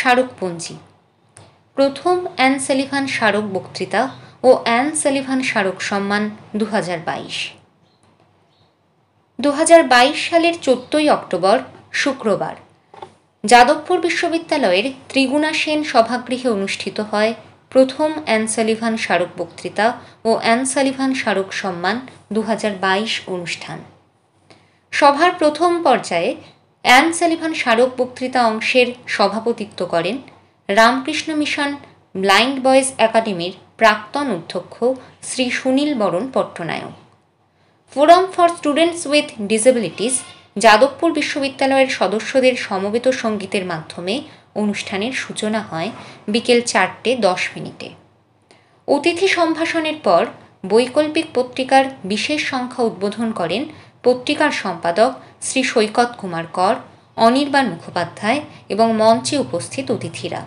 স্মারকপঞ্জি। প্রথম an Sullivan স্মারক বক্তৃতা ও অ্যান সালিভান স্মারক সম্মান 2022। 2022 সালের 14 অক্টোবর শুক্রবার যাদবপুর বিশ্ববিদ্যালয়ের ত্রিগুণা সেন সভাগৃহে অনুষ্ঠিত হয় প্রথম অ্যান সালিভান স্মারক বক্তৃতা ও অ্যান সালিভান স্মারক সম্মান 2022 অনুষ্ঠান। সভার প্রথম পর্যায়ে অ্যান সালিভান স্মারক বক্তৃতা অংশের সভাপতিত্ব করেন রামকৃষ্ণ মিশন ব্লাইন্ড বয়েজ একাডেমির প্রাক্তন অধ্যক্ষ শ্রী সুনীল বরণ Patnaik. Forum for students with disabilities Jadavpur বিশ্ববিদ্যালয়ের সদস্যদের সমবেত সঙ্গীতের মাধ্যমে অনুষ্ঠানের সূচনা হয় বিকেল 4:10। অতিথি সম্ভাষণের পর বৈকল্পিক পত্রিকার বিশেষ সংখ্যা উদ্বোধন করেন পত্রিকার সম্পাদক শ্রী সৈকত কুমার কর, অনির্বাণ মুখোপাধ্যায় এবং মঞ্চে উপস্থিত অতিথিরা।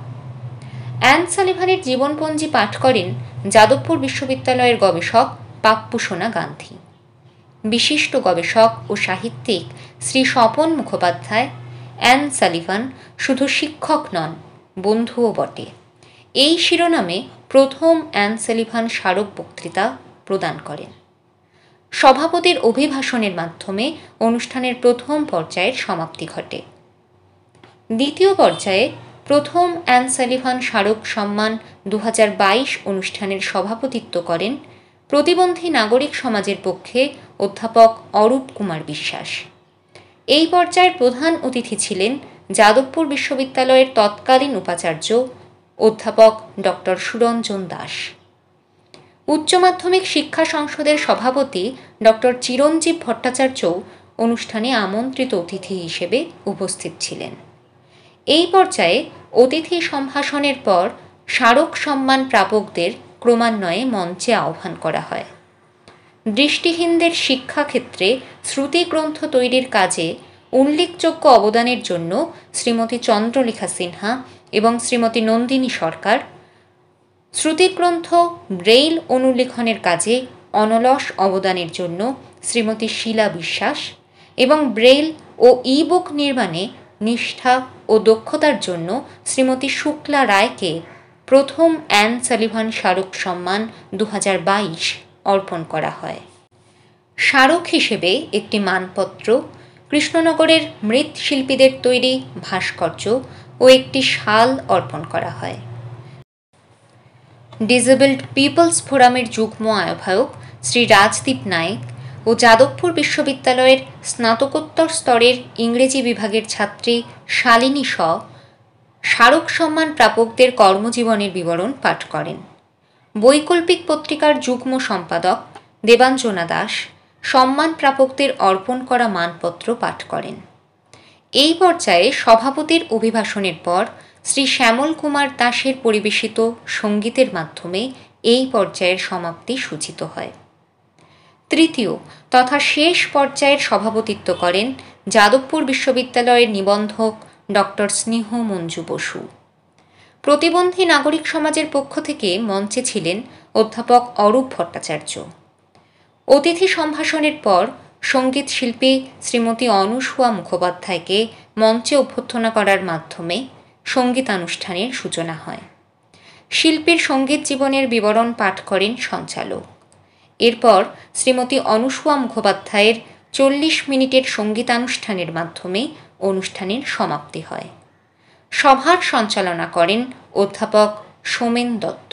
অ্যান সালিভানের জীবনপঞ্জি পাঠ করেন যাদবপুর বিশ্ববিদ্যালয়ের গবেষক পাপ্পু সোনা গান্ধী। বিশিষ্ট গবেষক ও সাহিত্যিক শ্রী স্বপন মুখোপাধ্যায় অ্যান সালিভান শুধু শিক্ষক নন, বন্ধুও বটে, এই শিরোনামে প্রথম অ্যান সালিভান স্মারক বক্তৃতা প্রদান করেন। সভাপতির অভিভাষণের মাধ্যমে অনুষ্ঠানের প্রথম পর্যায়ের সমাপ্তি ঘটে। দ্বিতীয় পর্যায়ে প্রথম অ্যান সালিভান স্মারক সম্মান 2022 অনুষ্ঠানের সভাপতিত্ব করেন প্রতিবন্ধী নাগরিক সমাজের পক্ষে অধ্যাপক অরূপ কুমার বিশ্বাস। এই পর্যায়ের প্রধান অতিথি ছিলেন যাদবপুর বিশ্ববিদ্যালয়ের তৎকালীন উপাচার্য অধ্যাপক ডক্টর সুরঞ্জন দাস। উচ্চ মাধ্যমিক শিক্ষা সংসদের সভাপতি ডক্টর চিরঞ্জীব ভট্টাচার্যও অনুষ্ঠানে আমন্ত্রিত অতিথি হিসেবে উপস্থিত ছিলেন। এই পর্যায়ে অতিথি সম্ভাষণের পর স্মারক সম্মান প্রাপকদের ক্রমান্বয়ে মঞ্চে আহ্বান করা হয়। দৃষ্টিহীনদের শিক্ষাক্ষেত্রে শ্রুতিগ্রন্থ তৈরির কাজে উল্লেখযোগ্য অবদানের জন্য শ্রীমতী চন্দ্রলেখা সিনহা এবং শ্রীমতী নন্দিনী সরকার, শ্রুতিগ্রন্থ ব্রেইল অনুলিখনের কাজে অনলস অবদানের জন্য শ্রীমতী শীলা বিশ্বাস এবং ব্রেইল ও ই বুক নির্মাণে নিষ্ঠা ও দক্ষতার জন্য শ্রীমতী শুক্লা রায়কে প্রথম অ্যান সালিভান স্মারক সম্মান 2022 অর্পণ করা হয়। স্মারক হিসেবে একটি মানপত্র, কৃষ্ণনগরের মৃৎশিল্পীদের তৈরি ভাস্কর্য ও একটি শাল অর্পণ করা হয়। ডিসেবলড পিপলস ফোরামের যুগ্ম আহ্বায়ক শ্রী রাজদীপ নায়েক ও যাদবপুর বিশ্ববিদ্যালয়ের স্নাতকোত্তর স্তরের ইংরেজি বিভাগের ছাত্রী শালিনী শ স্মারক সম্মান প্রাপকদের কর্মজীবনের বিবরণ পাঠ করেন। বৈকল্পিক পত্রিকার যুগ্ম সম্পাদক দেবাঞ্জনা দাস সম্মান প্রাপকদের অর্পণ করা মানপত্র পাঠ করেন। এই পর্যায়ে সভাপতির অভিভাষণের পর শ্রী শ্যামল কুমার দাসের পরিবেশিত সঙ্গীতের মাধ্যমে এই পর্যায়ের সমাপ্তি সূচিত হয়। তৃতীয় তথা শেষ পর্যায়ের সভাপতিত্ব করেন যাদবপুর বিশ্ববিদ্যালয়ের নিবন্ধক ডক্টর স্নেহ মঞ্জু বসু। প্রতিবন্ধী নাগরিক সমাজের পক্ষ থেকে মঞ্চে ছিলেন অধ্যাপক অরূপ ভট্টাচার্য। অতিথি সম্ভাষণের পর সঙ্গীত শিল্পী শ্রীমতী অনুসুয়া মুখোপাধ্যায়কে মঞ্চে অভ্যর্থনা করার মাধ্যমে সঙ্গীতানুষ্ঠানের সূচনা হয়। শিল্পীর সঙ্গীত জীবনের বিবরণ পাঠ করেন সঞ্চালক। এরপর শ্রীমতী অনুসুয়া মুখোপাধ্যায়ের 40 মিনিটের সঙ্গীতানুষ্ঠানের মাধ্যমে অনুষ্ঠানের সমাপ্তি হয়। সভার সঞ্চালনা করেন অধ্যাপক সোমেন দত্ত।